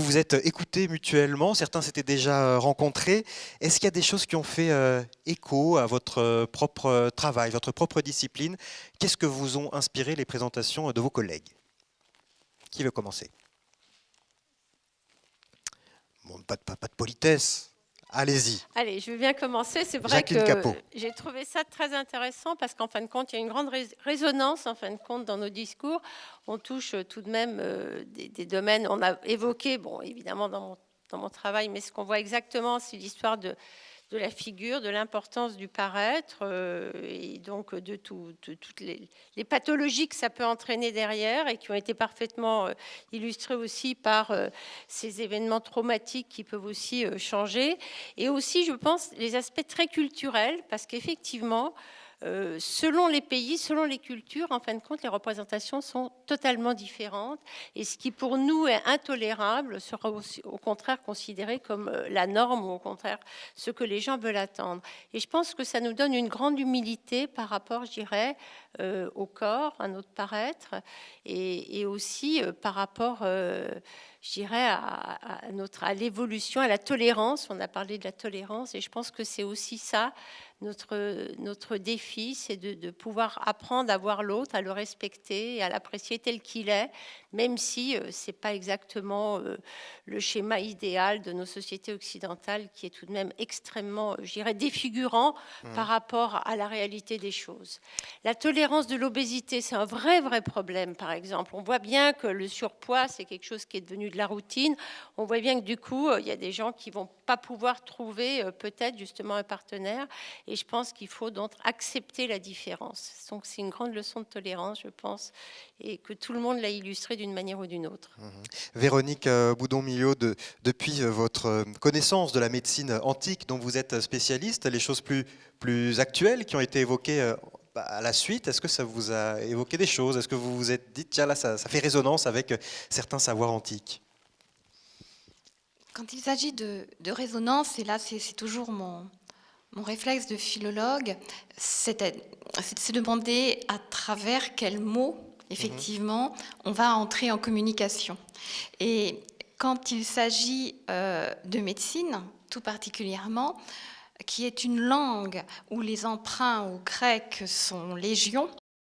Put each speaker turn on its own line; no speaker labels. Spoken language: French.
vous êtes écoutés mutuellement, certains s'étaient déjà rencontrés. Est-ce qu'il y a des choses qui ont fait écho à votre propre travail, votre propre discipline? Qu'est-ce que vous ont inspiré les présentations de vos collègues? Qui veut commencer? Bon, pas de politesse. Allez-y.
Allez, je veux bien commencer. C'est vrai
Jacqueline
que
Capot.
j'ai trouvé ça très intéressant parce qu'en fin de compte, il y a une grande résonance en fin de compte dans nos discours. On touche tout de même des domaines. On a évoqué, bon, évidemment dans mon travail, mais ce qu'on voit exactement, c'est l'histoire de la figure, de l'importance du paraître et donc de toutes les pathologies que ça peut entraîner derrière et qui ont été parfaitement illustrées aussi par ces événements traumatiques qui peuvent aussi changer. Et aussi, je pense, les aspects très culturels, parce qu'effectivement, selon les pays, selon les cultures, en fin de compte, les représentations sont totalement différentes. Et ce qui pour nous est intolérable sera aussi, au contraire considéré comme la norme ou au contraire ce que les gens veulent attendre. Et je pense que ça nous donne une grande humilité par rapport, je dirais, au corps, à notre paraître, et aussi par rapport, je dirais, à l'évolution, à la tolérance. On a parlé de la tolérance, et je pense que c'est aussi ça. Notre défi, c'est de pouvoir apprendre à voir l'autre, à le respecter et à l'apprécier tel qu'il est, même si ce n'est pas exactement le schéma idéal de nos sociétés occidentales, qui est tout de même extrêmement, je dirais, défigurant par rapport à la réalité des choses. La tolérance de l'obésité, c'est un vrai problème, par exemple. On voit bien que le surpoids, c'est quelque chose qui est devenu de la routine. On voit bien que du coup, il y a des gens qui ne vont pas pouvoir trouver peut-être justement un partenaire. Et je pense qu'il faut donc accepter la différence. Donc c'est une grande leçon de tolérance, je pense, et que tout le monde l'a illustré d'une manière ou d'une autre.
Véronique Boudon-Millot, depuis votre connaissance de la médecine antique dont vous êtes spécialiste, les choses plus actuelles qui ont été évoquées à la suite, est-ce que ça vous a évoqué des choses? Est-ce que vous vous êtes dit, tiens là, ça fait résonance avec certains savoirs antiques?
Quand il s'agit de résonance, et là c'est toujours mon réflexe de philologue, c'est de se demander à travers quels mots, effectivement, on va entrer en communication. Et quand il s'agit de médecine, tout particulièrement, qui est une langue où les emprunts au grec sont légion,